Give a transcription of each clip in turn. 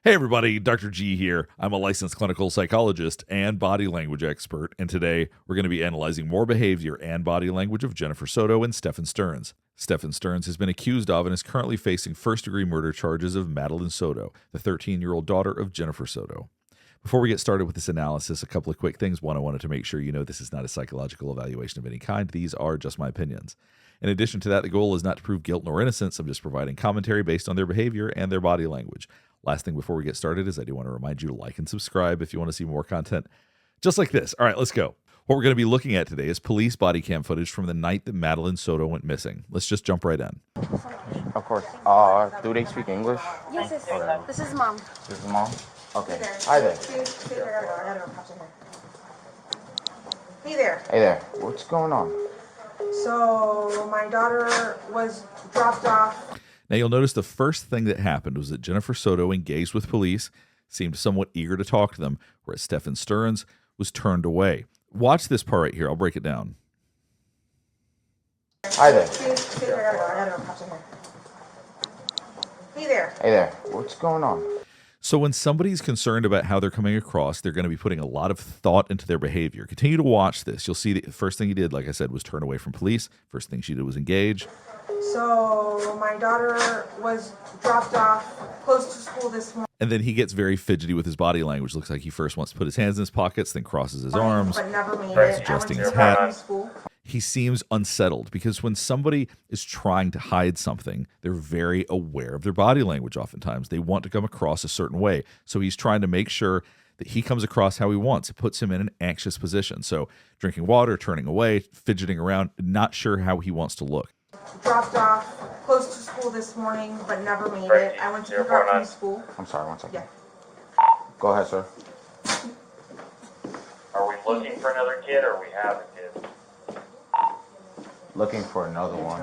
Hey everybody, Dr. G here. I'm a licensed clinical psychologist and body language expert, and today we're going to be analyzing more behavior and body language of Jennifer Soto and Stephan Sterns. Stephan Sterns has been accused of and is currently facing first-degree murder charges of Madeline Soto, the 13-year-old daughter of Jennifer Soto. Before we get started with this analysis, a couple of quick things. One, I wanted to make sure you know this is not a psychological evaluation of any kind. These are just my opinions. In addition to that, the goal is not to prove guilt nor innocence. I'm just providing commentary based on their behavior and their body language. Last thing before we get started is I do want to remind you to like and subscribe if you want to see more content just like this. All right, let's go. What we're going to be looking at today is police body cam footage from the night that Madeline Soto went missing. Let's just jump right in. Of course. Do they speak English? Yes, okay. This is Mom. This is Mom? Okay. Hi there. Hey there. Hey there. What's going on? So my daughter was dropped off. Now you'll notice the first thing that happened was that Jennifer Soto engaged with police, seemed somewhat eager to talk to them, whereas Stephan Sterns was turned away. Watch this part right here. I'll break it down. Hi there. Hey there. Hey there. What's going on? So when somebody's concerned about how they're coming across, they're going to be putting a lot of thought into their behavior. Continue to watch this. You'll see the first thing he did, like I said, was turn away from police. First thing she did was engage. So my daughter was dropped off close to school this morning. And then he gets very fidgety with his body language. Looks like he first wants to put his hands in his pockets, then crosses his arms, But never made it. adjusting I his went to pick her up hat. from school. He seems unsettled because when somebody is trying to hide something, they're very aware of their body language oftentimes. They want to come across a certain way. So he's trying to make sure that he comes across how he wants. It puts him in an anxious position. So drinking water, turning away, fidgeting around, not sure how he wants to look. Dropped off close to school this morning, but never made it. I went to pick her up from school. I'm sorry, one second. Yeah. Go ahead, sir. Are we looking for another kid or we have a kid? Looking for another one.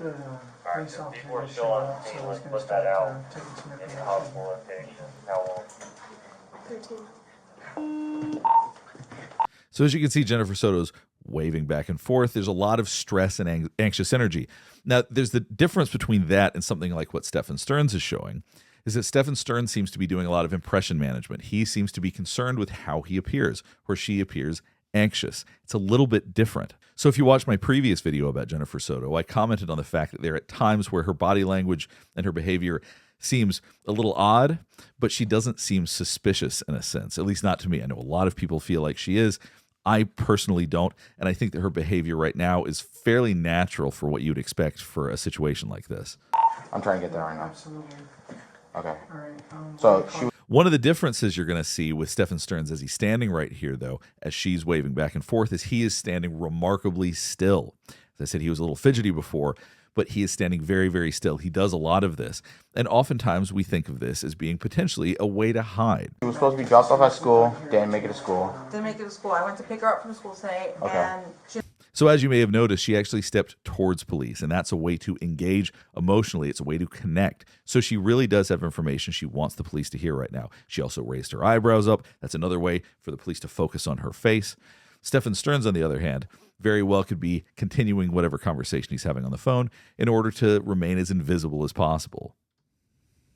Alright, if people are still on the scene, let's put that out in the hospital location. How long? So as you can see, Jennifer Soto's waving back and forth. There's a lot of stress and anxious energy. Now, there's the difference between that and something like what Stephan Sterns is showing, is that Stephan Sterns seems to be doing a lot of impression management. He seems to be concerned with how he appears, where she appears anxious. It's a little bit different. So if you watched my previous video about Jennifer Soto, I commented on the fact that there are times where her body language and her behavior seems a little odd, but she doesn't seem suspicious in a sense, at least not to me. I know a lot of people feel like she is. I personally don't, and I think that her behavior right now is fairly natural for what you'd expect for a situation like this. I'm trying to get there right now. Absolutely. Okay. All right. So she One of the differences you're going to see with Stephan Sterns as he's standing right here, though, as she's waving back and forth, is he is standing remarkably still. As I said, he was a little fidgety before, but he is standing very, very still. He does a lot of this. And oftentimes we think of this as being potentially a way to hide. was supposed to be dropped off at school, didn't make it to school. Didn't make it to school. I went to pick her up from school today, Okay. and she So as you may have noticed, she actually stepped towards police, and that's a way to engage emotionally. It's a way to connect. So she really does have information she wants the police to hear right now. She also raised her eyebrows up. That's another way for the police to focus on her face. Stephan Sterns, on the other hand, very well could be continuing whatever conversation he's having on the phone in order to remain as invisible as possible.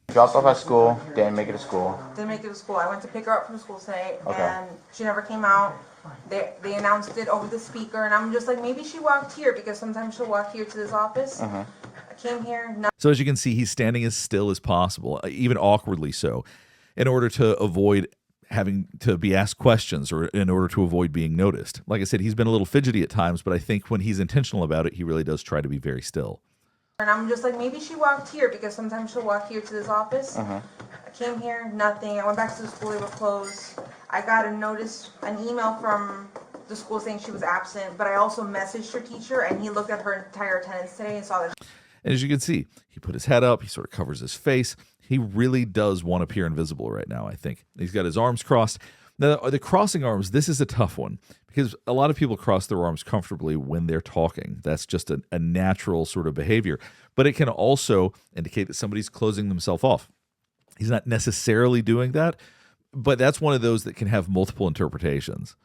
Dropped off at school, didn't make it to school. didn't make it to school. I went to pick her up from school today, Okay. and she never came out. They announced it over the speaker, and I'm just like, maybe she walked here, because sometimes she'll walk here to this office. I came here, So as you can see, he's standing as still as possible, even awkwardly so, in order to avoid having to be asked questions or in order to avoid being noticed. Like I said, he's been a little fidgety at times, but I think when he's intentional about it, he really does try to be very still. and I'm just like, maybe she walked here, because sometimes she'll walk here to this office. I came here, nothing. I went back to the school, they were closed. I got an email from the school saying she was absent, but I also messaged her teacher, and he looked at her entire attendance today and saw that. And as you can see, he put his head up, he sort of covers his face. He really does want to appear invisible right now, I think. He's got his arms crossed. Now, the crossing arms, this is a tough one because a lot of people cross their arms comfortably when they're talking. That's just a natural sort of behavior. But it can also indicate that somebody's closing themselves off. He's not necessarily doing that, but that's one of those that can have multiple interpretations.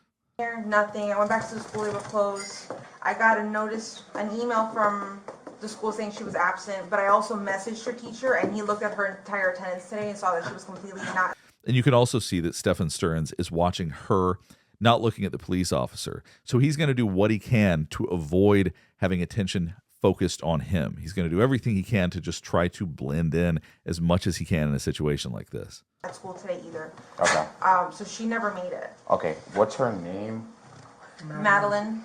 Nothing. I went back to the school, they were closed. I got an email from the school saying she was absent, but I also messaged her teacher, and he looked at her entire attendance today and saw that she was completely not. And you can also see that Stephan Sterns is watching her, not looking at the police officer. So he's going to do what he can to avoid having attention focused on him. He's going to do everything he can to just try to blend in as much as he can in a situation like this. At school today either. Okay. So she never made it. Okay. What's her name? Madeline.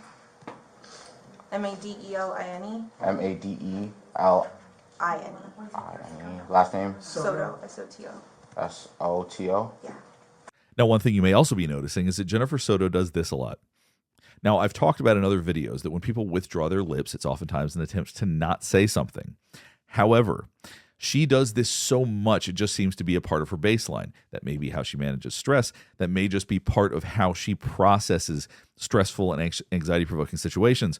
Madeline. Madeline. Last name? Soto. Soto. Soto. Yeah. Now, one thing you may also be noticing is that Jennifer Soto does this a lot. Now, I've talked about in other videos that when people withdraw their lips, it's oftentimes an attempt to not say something. However, she does this so much, it just seems to be a part of her baseline. That may be how she manages stress. That may just be part of how she processes stressful and anxiety-provoking situations.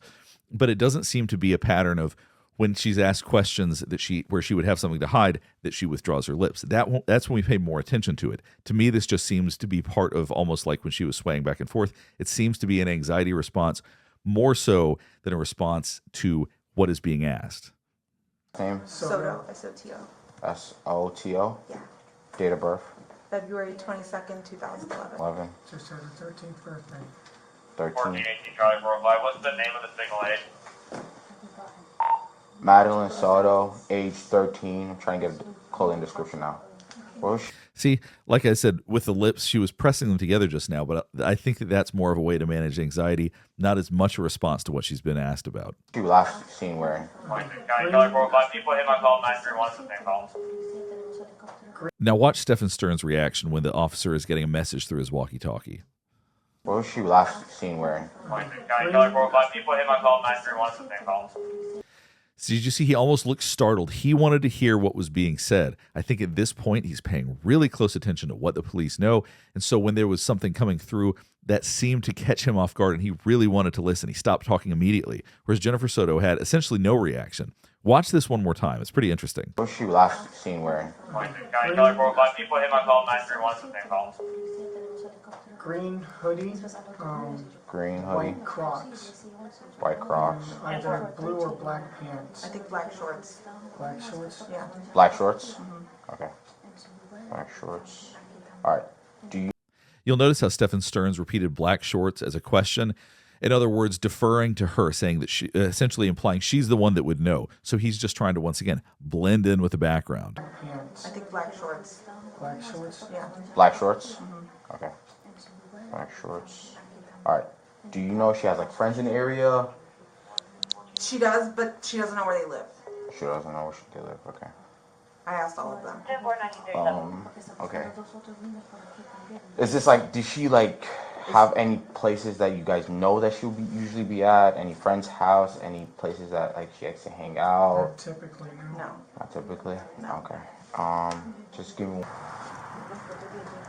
But it doesn't seem to be a pattern of when she's asked questions that where she would have something to hide, that she withdraws her lips. That's when we pay more attention to it. To me, this just seems to be part of almost like when she was swaying back and forth. It seems to be an anxiety response more so than a response to what is being asked. Name? Soto. Soto. Soto. Yeah. Date of birth? February 22nd, 2011. 11. Just had her 13th birthday. 13. 1418 Charlie Worldwide. What's the name of the signal aid? Madeline Soto, age 13. I'm trying to get a clothing description now. Where was she? See, like I said, with the lips, she was pressing them together just now, but I think that that's more of a way to manage anxiety, not as much a response to what she's been asked about. She was last seen wearing? 26 County Charlie Worldwide. People hit my call 931. It's the same call. Now watch Stephan Sterns' reaction when the officer is getting a message through his walkie-talkie. Where was she last seen wearing? 26 County Charlie Worldwide. People hit my call 931. It's the same call. So did you see he almost looked startled? He wanted to hear what was being said. I think at this point he's paying really close attention to what the police know. And so when there was something coming through that seemed to catch him off guard and he really wanted to listen, he stopped talking immediately. Whereas Jennifer Soto had essentially no reaction. Watch this one more time. It's pretty interesting. Where was she last seen wearing? 26 County Charlie Worldwide. People hit my call 931. It's the same call. Green hoodie, Green hoodie, white Crocs, white Crocs, either blue or black pants. I think black shorts. Black shorts. Yeah. black shorts. Okay. Black shorts. All right. Do you You'll notice how Stephan Sterns repeated black shorts as a question. In other words, deferring to her, saying that she, essentially implying she's the one that would know. So he's just trying to, once again, blend in with the background. Pants. I think black shorts. Black shorts. Yeah. black shorts? Okay. Black shorts. All right. Do you know if she has like friends in the area? She does, but she doesn't know where they live. She doesn't know where they live. Okay. I asked all of them. Okay. Is this like, does she like have any places that you guys know that she'll usually be at? Any friend's house? Any places that like she likes to hang out? Not typically, no. No. Not typically. Okay. Just give me.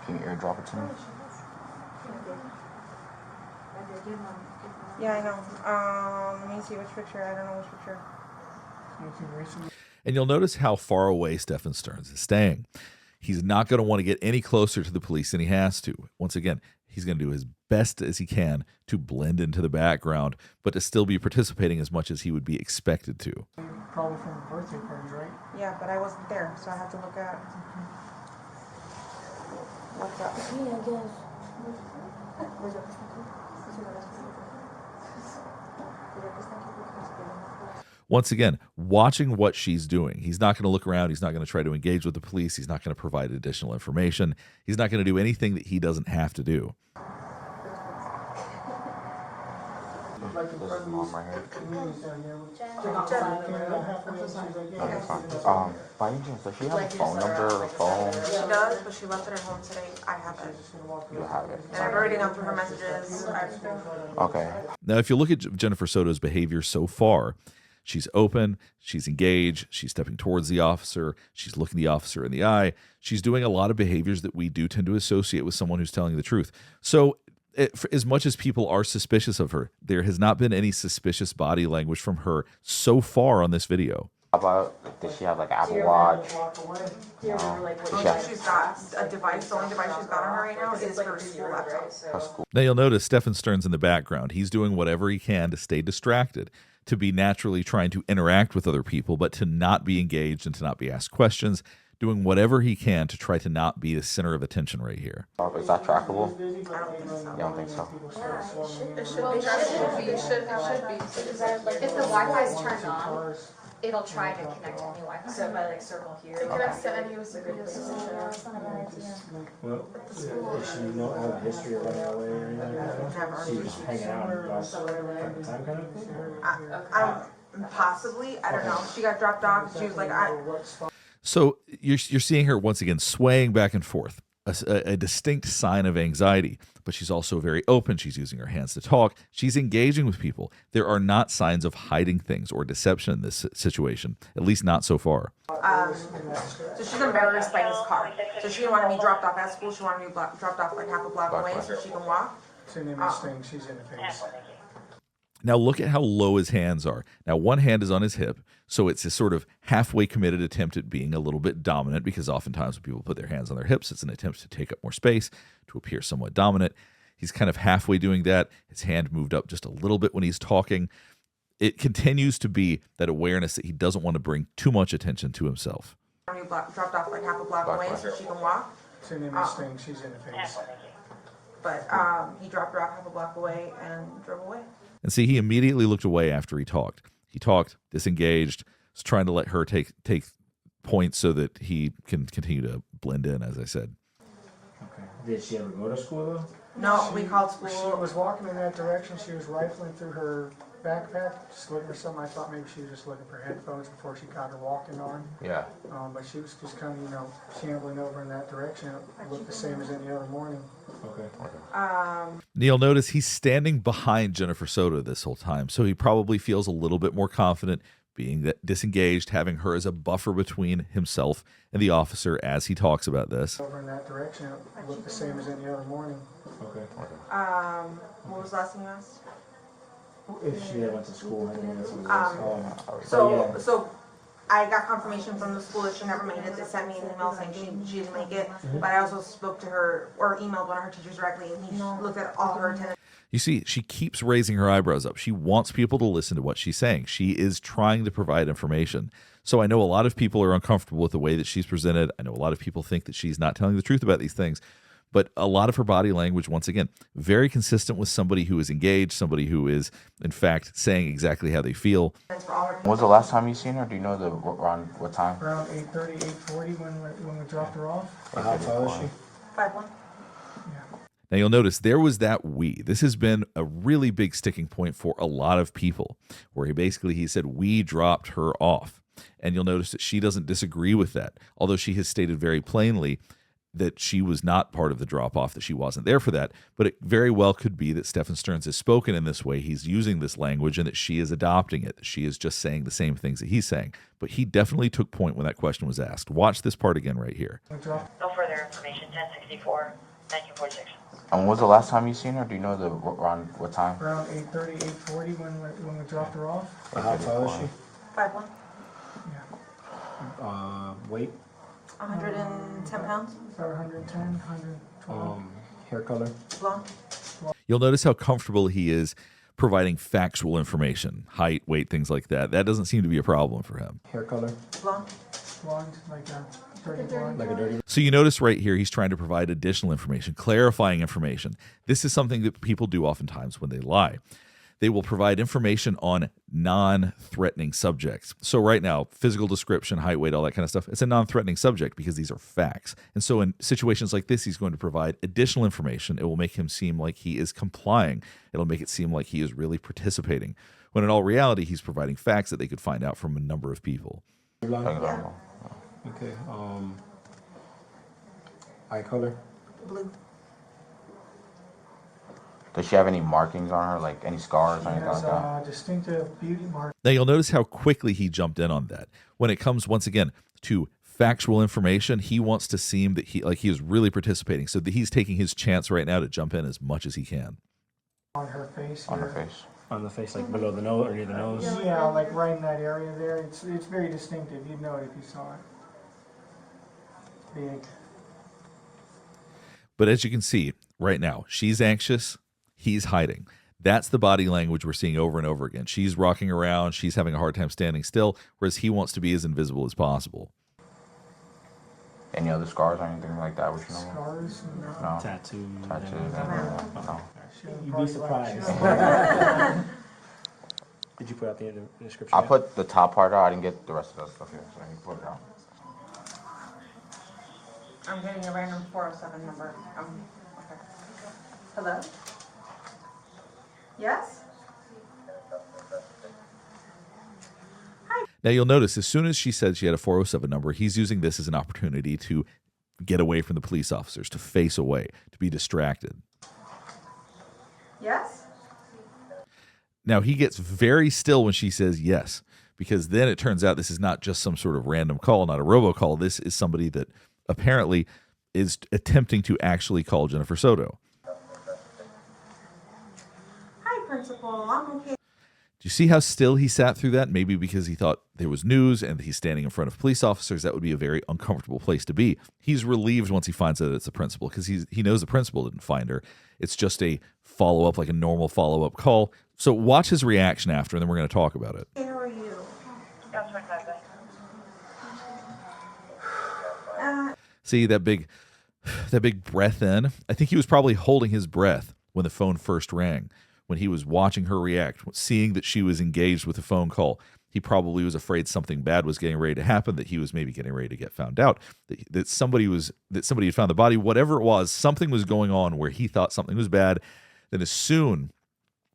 Can you airdrop it to me? Yeah, I know. Let me see which picture. I don't know which picture. Anything recent? And you'll notice how far away Stephan Sterns is staying. He's not going to want to get any closer to the police than he has to. Once again, he's going to do his best as he can to blend into the background, but to still be participating as much as he would be expected to. Probably from a birthday party, right? Yeah, but I wasn't there, so I have to look at what's up. Once again, watching what she's doing. He's not going to look around. He's not going to try to engage with the police. He's not going to provide additional information. He's not going to do anything that he doesn't have to do. Like a This is friendly mom right here. community down here. Okay, fine. By any chance, does she have a phone number or a phone? She does, but she left it at home today. I have it. You have it. And I've already gone through her messages. Okay. Now, if you look at Jennifer Soto's behavior so far, she's open, she's engaged, she's stepping towards the officer, she's looking the officer in the eye. She's doing a lot of behaviors that we do tend to associate with someone who's telling the truth. So as much as people are suspicious of her, there has not been any suspicious body language from her so far on this video. How about, does she have like an Apple Watch? She's got a device. The only device she's got on her right now is her school laptop. Her school. Now you'll notice Stephan Sterns in the background. He's doing whatever he can to stay distracted, to be naturally trying to interact with other people, but to not be engaged and to not be asked questions, doing whatever he can to try to not be the center of attention right here. Is that trackable? I don't think so. You don't think so? It should be. It should be. If the Wi-Fi is turned on, it'll try to connect to any Wi-Fi. So if I like circle here. It connects to any It's a good position. Well, does she know have a history of running away or anything like that? She was hanging out about time kind of? Possibly. I don't know. She got dropped off. She was like, So you're seeing her once again swaying back and forth, a distinct sign of anxiety, but she's also very open. She's using her hands to talk. She's engaging with people. There are not signs of hiding things or deception in this situation, at least not so far. so she's embarrassed by his car. So she didn't want to be dropped off at school. She wanted to be dropped off like half a block away so she can walk. It's an image thing. She's in the face. Now look at how low his hands are. Now one hand is on his hip, so it's a sort of halfway committed attempt at being a little bit dominant, because oftentimes when people put their hands on their hips, it's an attempt to take up more space, to appear somewhat dominant. He's kind of halfway doing that. His hand moved up just a little bit when he's talking. It continues to be that awareness that he doesn't want to bring too much attention to himself. Dropped off like half a block away so she can walk. It's an image thing. She's in the face. But he dropped her off half a block away and drove away. And see, he immediately looked away after he talked. He talked, disengaged, was trying to let her take points so that he can continue to blend in, as I said. Okay. Did she ever go to school though? No, we called She school. was walking in that direction. She was rifling through her backpack, just looking for something. I thought maybe she was just looking for headphones before she got her walking on. Yeah. But she was just kind of, shambling over in that direction. It looked the same as any other morning. Okay. Neil, notice he's standing behind Jennifer Soto this whole time, so he probably feels a little bit more confident being that disengaged, having her as a buffer between himself and the officer as he talks about this. Over in that direction, it looked the same as any other morning. Okay. What was the last thing you asked? If she had went to school, I think that's what it was. So I got confirmation from the school that she never made it. They sent me an email saying she didn't make it. But I also spoke to her or emailed one of her teachers directly, and he looked at all her attendance. You see, she keeps raising her eyebrows up. She wants people to listen to what she's saying. She is trying to provide information. So I know a lot of people are uncomfortable with the way that she's presented. I know a lot of people think that she's not telling the truth about these things. But a lot of her body language, once again, very consistent with somebody who is engaged, somebody who is, in fact, saying exactly how they feel. When was the last time you seen her? Do you know around what time? Around 8:30, 8:40 when we dropped her off. How tall is she? 5'1". Now you'll notice there was that we. This has been a really big sticking point for a lot of people, where he said we dropped her off. And you'll notice that she doesn't disagree with that, although she has stated very plainly that she was not part of the drop-off, that she wasn't there for that. But it very well could be that Stephan Sterns has spoken in this way. He's using this language and that she is adopting it. That she is just saying the same things that he's saying. But he definitely took point when that question was asked. Watch this part again right here. No further information. 1064, 1946. And when was the last time you seen her? Do you know around what time? Around 8:30, 8:40 when we dropped her off. How tall is she? 5'1". Weight? 110 pounds. About 110, 120. Hair color? Blonde. You'll notice how comfortable he is providing factual information, height, weight, things like that. That doesn't seem to be a problem for him. Hair color? Blonde. Blonde, like a dirty blonde. Like a dirty. So you notice right here, he's trying to provide additional information, clarifying information. This is something that people do oftentimes when they lie. They will provide information on non-threatening subjects. So right now, physical description, height, weight, all that kind of stuff, it's a non-threatening subject because these are facts. And so in situations like this, he's going to provide additional information. It will make him seem like he is complying. It'll make it seem like he is really participating. When in all reality, he's providing facts that they could find out from a number of people. Blonde? Okay. Eye color? Blue. Does she have any markings on her, like any scars or anything like Has that? distinctive beauty mark. Now you'll notice how quickly he jumped in on that. When it comes, once again, to factual information, he wants to seem that he is really participating. So that he's taking his chance right now to jump in as much as he can. On her face. On her here. face. On the face, like below the nose or near the nose? Yeah, like right in that area there. It's very distinctive. You'd know it if you saw it. Big. But as you can see right now, she's anxious, he's hiding. That's the body language we're seeing over and over again. She's rocking around. She's having a hard time standing still, whereas he wants to be as invisible as possible. Any other scars or anything like that? Which you know? Scars? No. Tattoo. Tattoos? No. You'd be surprised. Did you put out the description? I put the top part out. I didn't get the rest of that stuff here, so I can put it out. I'm getting a random 407 number. Okay. Hello? Yes? Now, you'll notice as soon as she said she had a 407 number, he's using this as an opportunity to get away from the police officers, to face away, to be distracted. Yes? Now, he gets very still when she says yes, because then it turns out this is not just some sort of random call, not a robocall. This is somebody that apparently is attempting to actually call Jennifer Soto. Hi, Principal. I'm okay. Do you see how still he sat through that? Maybe because he thought there was news and he's standing in front of police officers. That would be a very uncomfortable place to be. He's relieved once he finds out it's the principal because he knows the principal didn't find her. It's just a follow-up, like a normal follow-up call. So watch his reaction after, and then we're going to talk about it. Hey, how are you? Yes, my cousin. See that big breath in? I think he was probably holding his breath when the phone first rang, when he was watching her react, seeing that she was engaged with a phone call. He probably was afraid something bad was getting ready to happen, that he was maybe getting ready to get found out, that somebody had found the body, whatever it was, something was going on where he thought something was bad. Then as soon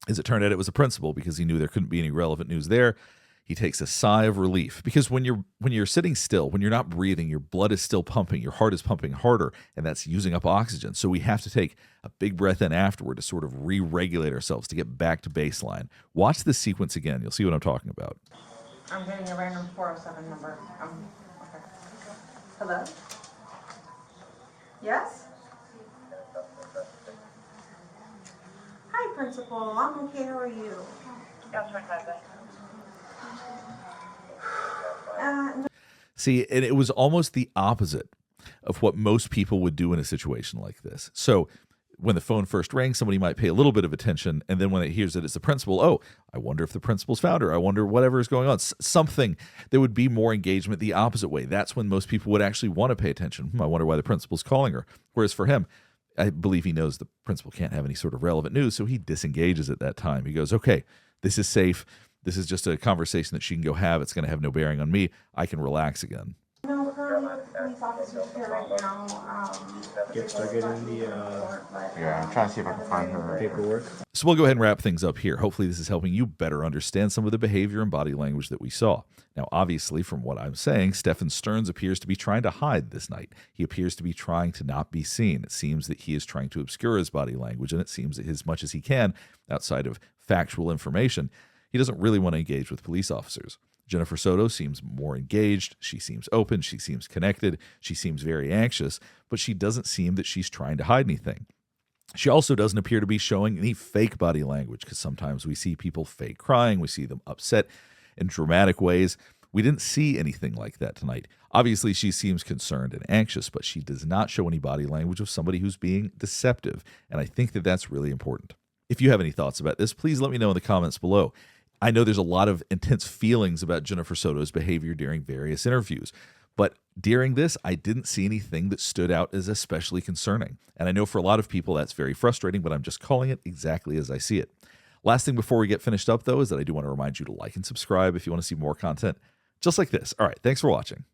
as it turned out it was a principal, because he knew there couldn't be any relevant news there, he takes a sigh of relief, because when you're sitting still, when you're not breathing, your blood is still pumping, your heart is pumping harder, and that's using up oxygen. So we have to take a big breath in afterward to sort of re-regulate ourselves to get back to baseline. Watch this sequence again. You'll see what I'm talking about. I'm getting a random 407 number. Okay. Hello? Yes? Hi, Principal. I'm okay. How are you? Yes, my cousin. See, and it was almost the opposite of what most people would do in a situation like this. So when the phone first rang, somebody might pay a little bit of attention, and then when it hears that it's the principal, oh, I wonder if the principal's found her. I wonder whatever is going on. Something, there would be more engagement the opposite way. That's when most people would actually want to pay attention. I wonder why the principal's calling her. Whereas for him, I believe he knows the principal can't have any sort of relevant news, so he disengages at that time. He goes, okay, this is safe. This is just a conversation that she can go have. It's going to have no bearing on me. I can relax again. No, we're currently with the police officers here right now. Start getting the Yeah, I'm trying to see if I can find her. paperwork. So we'll go ahead and wrap things up here. Hopefully this is helping you better understand some of the behavior and body language that we saw. Now, obviously, from what I'm saying, Stephan Sterns appears to be trying to hide this night. He appears to be trying to not be seen. It seems that he is trying to obscure his body language, and it seems that as much as he can, outside of factual information, he doesn't really want to engage with police officers. Jennifer Soto seems more engaged. She seems open. She seems connected. She seems very anxious, but she doesn't seem that she's trying to hide anything. She also doesn't appear to be showing any fake body language, because sometimes we see people fake crying. We see them upset in dramatic ways. We didn't see anything like that tonight. Obviously, she seems concerned and anxious, but she does not show any body language of somebody who's being deceptive, and I think that that's really important. If you have any thoughts about this, please let me know in the comments below. I know there's a lot of intense feelings about Jennifer Soto's behavior during various interviews, but during this, I didn't see anything that stood out as especially concerning. And I know for a lot of people that's very frustrating, but I'm just calling it exactly as I see it. Last thing before we get finished up, though, is that I do want to remind you to like and subscribe if you want to see more content just like this. All right, thanks for watching.